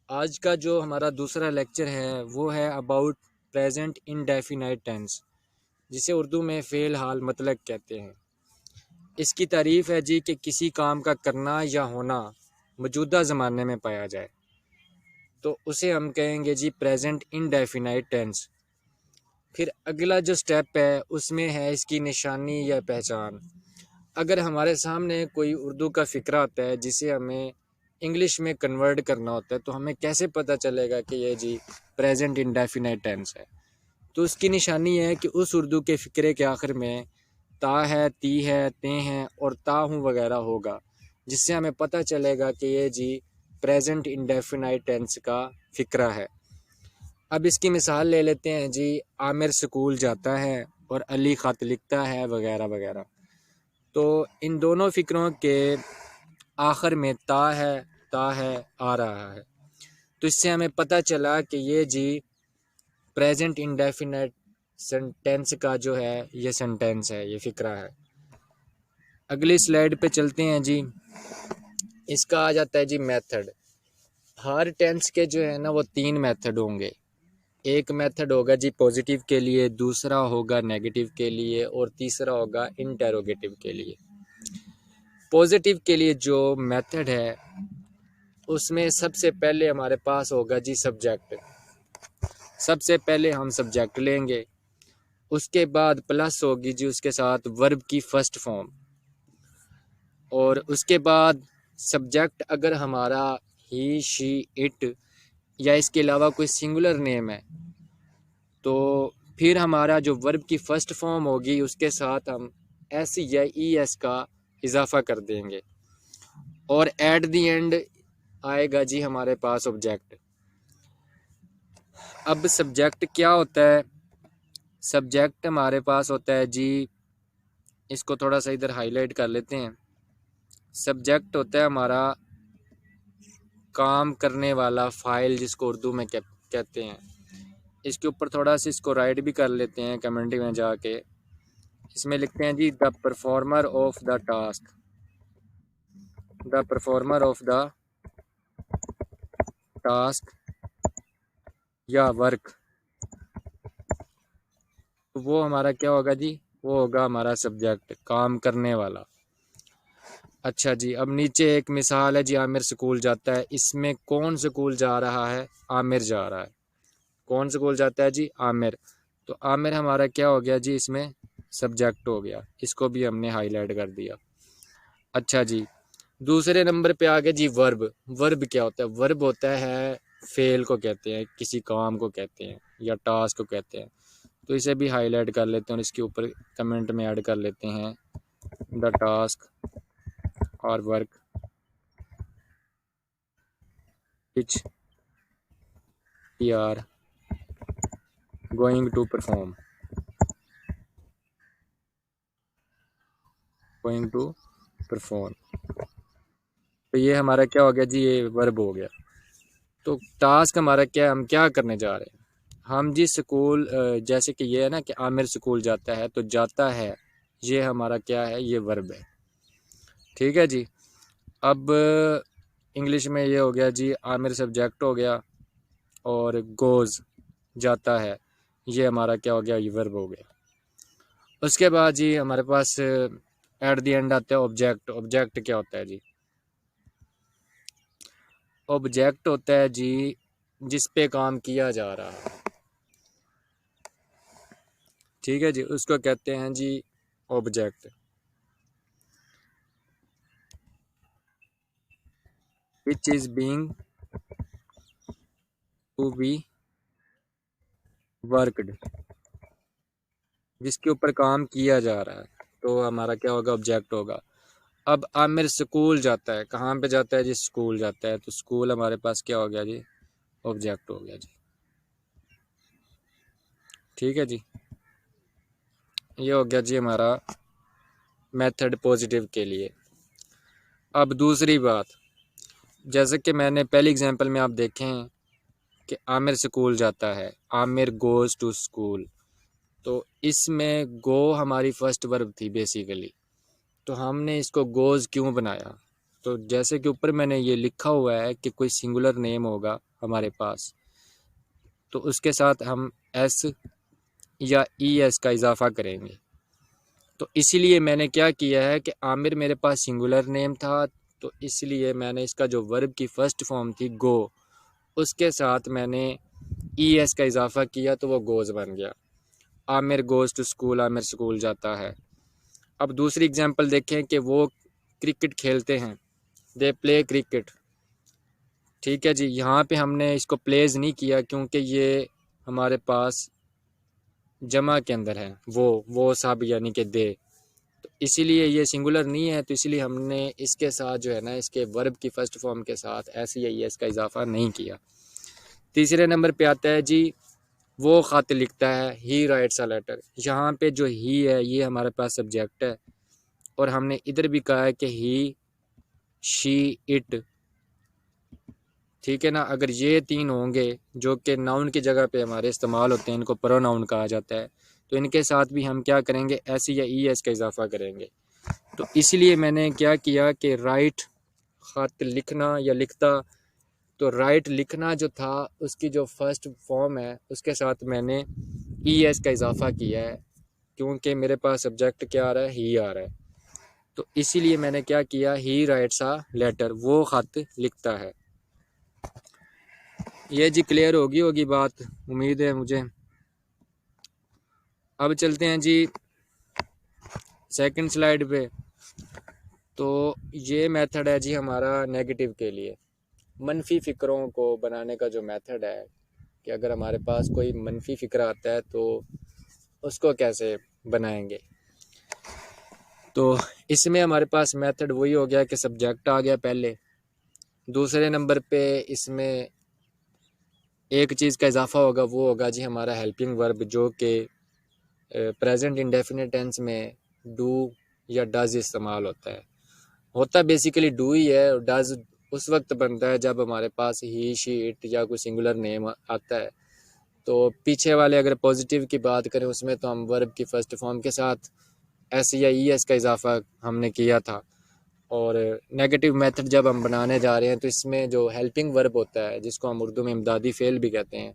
आज का जो हमारा दूसरा लेक्चर है वो है अबाउट प्रेजेंट इंडेफिनाइट टेंस, जिसे उर्दू में फ़ेल हाल मतलब कहते हैं। इसकी तारीफ़ है जी कि किसी काम का करना या होना मौजूदा ज़माने में पाया जाए, तो उसे हम कहेंगे जी प्रेजेंट इंडेफिनाइट टेंस। फिर अगला जो स्टेप है उसमें है इसकी निशानी या पहचान। अगर हमारे सामने कोई उर्दू का फ़िक्रा आता है जिसे हमें इंग्लिश में कन्वर्ट करना होता है, तो हमें कैसे पता चलेगा कि ये जी प्रेजेंट इंडेफिनाइट टेंस है। तो उसकी निशानी है कि उस उर्दू के फ़िक्रे के आखिर में ता है, ती है, ते हैं और ताहूँ वगैरह होगा, जिससे हमें पता चलेगा कि ये जी प्रेजेंट इंडेफिनाइट टेंस का फ़िक्रा है। अब इसकी मिसाल ले लेते हैं जी, आमिर स्कूल जाता है और अली ख़त लिखता है वगैरह वगैरह। तो इन दोनों फ़िक्रों के आखिर में ता है आ रहा है, तो इससे हमें पता चला कि ये जी प्रेजेंट इंडेफिनेट सेंटेंस का जो है ये सेंटेंस है, ये फ़िक्रा है। अगली स्लाइड पे चलते हैं जी। इसका आ जाता है जी मेथड। हर टेंस के जो है ना वो तीन मेथड होंगे। एक मेथड होगा जी पॉजिटिव के लिए, दूसरा होगा नेगेटिव के लिए और तीसरा होगा इंटेरोगेटिव के लिए। पॉजिटिव के लिए जो मेथड है उसमें सबसे पहले हमारे पास होगा जी सब्जेक्ट। सबसे पहले हम सब्जेक्ट लेंगे, उसके बाद प्लस होगी जी उसके साथ वर्ब की फर्स्ट फॉर्म, और उसके बाद सब्जेक्ट अगर हमारा ही, शी, इट या इसके अलावा कोई सिंगुलर नेम है, तो फिर हमारा जो वर्ब की फ़र्स्ट फॉर्म होगी उसके साथ हम एस या ई एस का इजाफा कर देंगे, और एट दी एंड आएगा जी हमारे पास ऑब्जेक्ट। अब सब्जेक्ट क्या होता है? सब्जेक्ट हमारे पास होता है जी, इसको थोड़ा सा इधर हाईलाइट कर लेते हैं। सब्जेक्ट होता है हमारा काम करने वाला फ़ाइल, जिसको उर्दू में कहते हैं। इसके ऊपर थोड़ा सा इसको राइट भी कर लेते हैं कमेंट्री में जाके। इसमें लिखते हैं जी the performer of the task, the performer of the task या वर्क। तो वो हमारा क्या होगा जी? वो होगा हमारा सब्जेक्ट, काम करने वाला। अच्छा जी, अब नीचे एक मिसाल है जी, आमिर स्कूल जाता है। इसमें कौन स्कूल जा रहा है? आमिर जा रहा है। कौन स्कूल जाता है जी? आमिर। तो आमिर हमारा क्या हो गया जी? इसमें सब्जेक्ट हो गया। इसको भी हमने हाईलाइट कर दिया। अच्छा जी, दूसरे नंबर पे आ गया जी वर्ब। वर्ब क्या होता है? वर्ब होता है फेल को कहते हैं, किसी काम को कहते हैं या टास्क को कहते हैं। तो इसे भी हाईलाइट कर लेते हैं और इसके ऊपर कमेंट में ऐड कर लेते हैं द टास्क और work which we are going to perform, going to perform. तो ये हमारा क्या हो गया जी? ये वर्ब हो गया। तो टास्क हमारा क्या है? हम क्या करने जा रहे हैं? हम जी स्कूल, जैसे कि ये है ना कि आमिर स्कूल जाता है, तो जाता है ये हमारा क्या है? ये वर्ब है। ठीक है जी। अब इंग्लिश में ये हो गया जी, आमिर सब्जेक्ट हो गया और गोज़ जाता है, ये हमारा क्या हो गया? ये वर्ब हो गया। उसके बाद जी हमारे पास एट द एंड आता है ऑब्जेक्ट। ऑब्जेक्ट क्या होता है जी? ऑब्जेक्ट होता है जी जिस पे काम किया जा रहा है। ठीक है जी, उसको कहते हैं जी object. Which is being to be worked, जिसके ऊपर काम किया जा रहा है, तो हमारा क्या होगा? ऑब्जेक्ट होगा। अब आमिर स्कूल जाता है, कहाँ पे जाता है जी? स्कूल जाता है, तो स्कूल हमारे पास क्या हो गया जी? ऑब्जेक्ट हो गया जी। ठीक है जी, ये हो गया जी हमारा मेथड पॉजिटिव के लिए। अब दूसरी बात, जैसे कि मैंने पहली एग्जांपल में आप देखें कि आमिर स्कूल जाता है, आमिर गोज़ टू स्कूल। तो इसमें गो हमारी फर्स्ट वर्ब थी बेसिकली, तो हमने इसको गोज़ क्यों बनाया? तो जैसे कि ऊपर मैंने ये लिखा हुआ है कि कोई सिंगुलर नेम होगा हमारे पास, तो उसके साथ हम एस या ई एस का इजाफा करेंगे। तो इसीलिए मैंने क्या किया है कि आमिर मेरे पास सिंगुलर नेम था, तो इसलिए मैंने इसका जो वर्ब की फ़र्स्ट फॉर्म थी गो, उसके साथ मैंने ई एस का इजाफा किया तो वो गोज़ बन गया। Aamir goes to school, Aamir school जाता है। अब दूसरी एग्जांपल देखें कि वो क्रिकेट खेलते हैं, दे प्ले क्रिकेट। ठीक है जी, यहाँ पे हमने इसको प्लेज नहीं किया क्योंकि ये हमारे पास जमा के अंदर है, वो सब यानी कि दे, तो इसीलिए ये सिंगुलर नहीं है, तो इसीलिए हमने इसके साथ जो है ना इसके वर्ब की फ़र्स्ट फॉर्म के साथ एस या ई एस का इजाफा नहीं किया। तीसरे नंबर पे आता है जी वो ख़त लिखता है, ही राइट्स अ लेटर। यहाँ पे जो ही है ये हमारे पास सब्जेक्ट है, और हमने इधर भी कहा है कि ही, शी, इट। ठीक है ना, अगर ये तीन होंगे जो कि नाउन की जगह पे हमारे इस्तेमाल होते हैं, इनको प्रोनाउन कहा जाता है, तो इनके साथ भी हम क्या करेंगे, एस या ई एस का इजाफा करेंगे। तो इसलिए मैंने क्या किया कि राइट, ख़त लिखना या लिखता, तो राइट लिखना जो था उसकी जो फर्स्ट फॉर्म है उसके साथ मैंने ई एस का इजाफा किया है, क्योंकि मेरे पास सब्जेक्ट क्या आ रहा है, ही आ रहा है। तो इसीलिए मैंने क्या किया, ही राइट्स अ लेटर, वो ख़त लिखता है। ये जी क्लियर होगी बात, उम्मीद है मुझे। अब चलते हैं जी सेकंड स्लाइड पे। तो ये मेथड है जी हमारा नेगेटिव के लिए, मनफी फ़िक्रों को बनाने का जो मेथड है, कि अगर हमारे पास कोई मनफी फ़िक्रा आता है तो उसको कैसे बनाएंगे। तो इसमें हमारे पास मेथड वही हो गया कि सब्जेक्ट आ गया पहले, दूसरे नंबर पे इसमें एक चीज़ का इजाफा होगा, वो होगा जी हमारा हेल्पिंग वर्ब, जो कि प्रेजेंट इंडेफिनिट टेंस में डू या डज इस्तेमाल होता बेसिकली डू ही है, और डज उस वक्त बनता है जब हमारे पास ही, शी, इट या कोई सिंगुलर नेम आता है। तो पीछे वाले अगर पॉजिटिव की बात करें उसमें तो हम वर्ब की फ़र्स्ट फॉर्म के साथ एस या ई एस का इजाफा हमने किया था, और नेगेटिव मेथड जब हम बनाने जा रहे हैं तो इसमें जो हेल्पिंग वर्ब होता है जिसको हम उर्दू में इमदादी फ़ेल भी कहते हैं,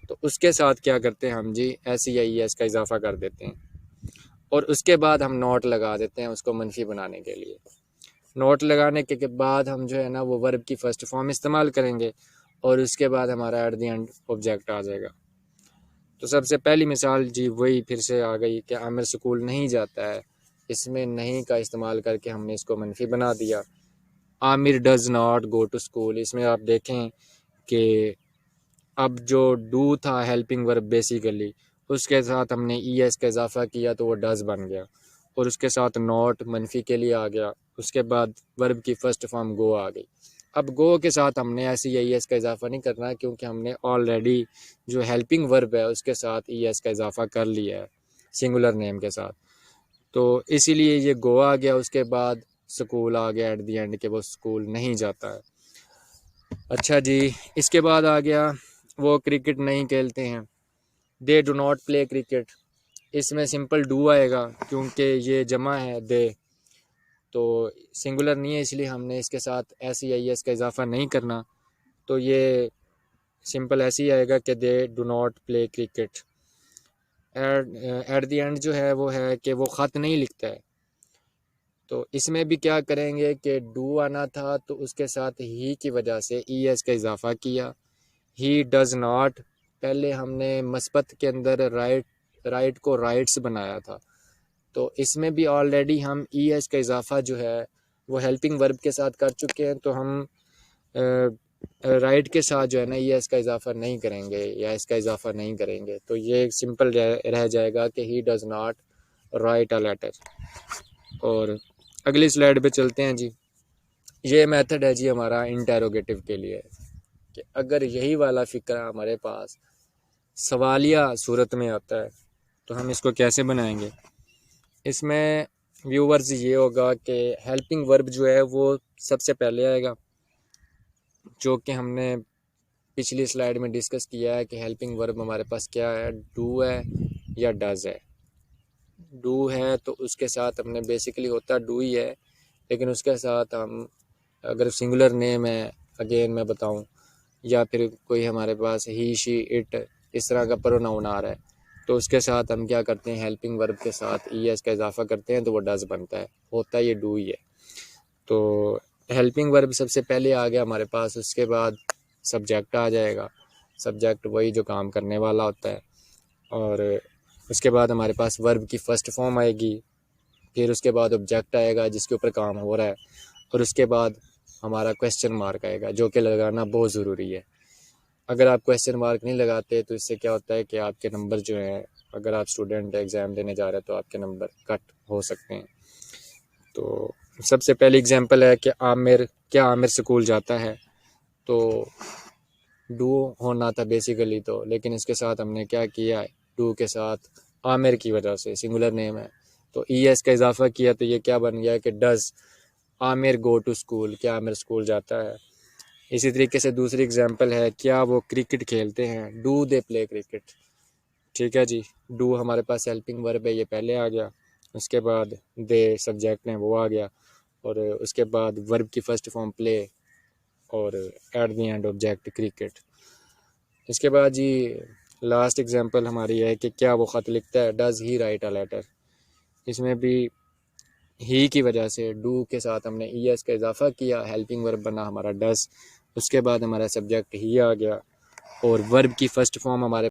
तो उसके साथ क्या करते हैं हम जी, एस या ई एस का इजाफा कर देते हैं, और उसके बाद हम नोट लगा देते हैं उसको मनफी बनाने के लिए। नोट लगाने के बाद हम जो है ना वो वर्ब की फ़र्स्ट फॉर्म इस्तेमाल करेंगे, और उसके बाद हमारा एट द एंड ऑब्जेक्ट आ जाएगा। तो सबसे पहली मिसाल जी वही फिर से आ गई कि आमिर स्कूल नहीं जाता है, इसमें नहीं का इस्तेमाल करके हमने इसको मनफी बना दिया। Aamir does not go to school, इसमें आप देखें कि अब जो डू था हेल्पिंग वर्ब बेसिकली, उसके साथ हमने ई एस का इजाफा किया तो वो डज़ बन गया, और उसके साथ नॉट मनफी के लिए आ गया, उसके बाद वर्ब की फ़र्स्ट फॉर्म गो आ गई। अब गो के साथ हमने ऐसे ई एस का इजाफा नहीं करना, क्योंकि हमने ऑलरेडी जो हेल्पिंग वर्ब है उसके साथ ई एस का इजाफा कर लिया है सिंगुलर नेम के साथ, तो इसीलिए ये गो आ गया। उसके बाद स्कूल आ गया एट द एंड के वो स्कूल नहीं जाता है। अच्छा जी, इसके बाद आ गया वो क्रिकेट नहीं खेलते हैं, they do not play cricket. इसमें सिंपल डू आएगा क्योंकि ये जमा है दे, तो सिंगुलर नहीं है, इसलिए हमने इसके साथ एस या ई एस का इजाफा नहीं करना, तो ये सिंपल ऐसे ही आएगा कि they do not play cricket. At the end जो है वो है कि वो ख़त नहीं लिखता है, तो इसमें भी क्या करेंगे कि डू आना था तो उसके साथ ही की वजह से ई एस का इजाफा किया। ही डज़ नॉट, पहले हमने मस्बत के अंदर राइट को राइट्स बनाया था, तो इसमें भी ऑलरेडी हम ई एस का इजाफा जो है वो हेल्पिंग वर्ब के साथ कर चुके हैं, तो हम राइट के साथ जो है ना ई एस का इजाफा नहीं करेंगे या इसका इजाफा नहीं करेंगे, तो ये सिंपल रह जाएगा कि he does not write a letter. और अगली स्लाइड पे चलते हैं जी। ये मेथड है जी हमारा इंटेरोगेटिव के लिए, कि अगर यही वाला फ़िक्रा हमारे पास सवालिया सूरत में आता है तो हम इसको कैसे बनाएंगे। इसमें व्यूवर्स ये होगा कि हेल्पिंग वर्ब जो है वो सबसे पहले आएगा, जो कि हमने पिछली स्लाइड में डिस्कस किया है कि हेल्पिंग वर्ब हमारे पास क्या है, डू है या डज़ है। डू है तो उसके साथ हमने बेसिकली होता डू ही है, लेकिन उसके साथ हम अगर सिंगुलर नेम है अगेन मैं बताऊं, या फिर कोई हमारे पास ही शी इट इस तरह का प्रोनाउन आ रहा है, तो उसके साथ हम क्या करते हैं, हेल्पिंग वर्ब के साथ ईएस का इजाफा करते हैं तो वो डज बनता है, होता है ये डू ही है। तो हेल्पिंग वर्ब सबसे पहले आ गया हमारे पास, उसके बाद सब्जेक्ट आ जाएगा, सब्जेक्ट वही जो काम करने वाला होता है, और उसके बाद हमारे पास वर्ब की फ़र्स्ट फॉर्म आएगी, फिर उसके बाद ऑब्जेक्ट आएगा जिसके ऊपर काम हो रहा है, और उसके बाद हमारा क्वेश्चन मार्क आएगा जो कि लगाना बहुत ज़रूरी है। अगर आप क्वेश्चन मार्क नहीं लगाते तो इससे क्या होता है कि आपके नंबर जो हैं, अगर आप स्टूडेंट एग्ज़ाम देने जा रहे हैं तो आपके नंबर कट हो सकते हैं। तो सबसे पहली एग्जांपल है कि आमिर स्कूल जाता है, तो डू होना था बेसिकली, तो लेकिन इसके साथ हमने क्या किया है, डू के साथ आमिर की वजह से सिंगुलर नेम है तो ईएस का इजाफा किया, तो ये क्या बन गया कि does Aamir go to school, क्या आमिर स्कूल जाता है। इसी तरीके से दूसरी एग्जांपल है, क्या वो क्रिकेट खेलते हैं, डू दे प्ले क्रिकेट। ठीक है जी, डू हमारे पास हेल्पिंग वर्ब है, ये पहले आ गया, उसके बाद दे सब्जेक्ट है वो आ गया, और उसके बाद वर्ब की फर्स्ट फॉर्म प्ले, और at the end object cricket. इसके बाद जी लास्ट एग्जांपल हमारी है कि क्या वो ख़त लिखता है, does he write a letter. इसमें भी ही की वजह से डू के साथ हमने ईएस का इजाफा किया, हेल्पिंग वर्ब बना हमारा डज़, उसके बाद हमारा सब्जेक्ट ही आ गया, और वर्ब की फ़र्स्ट फॉर्म हमारे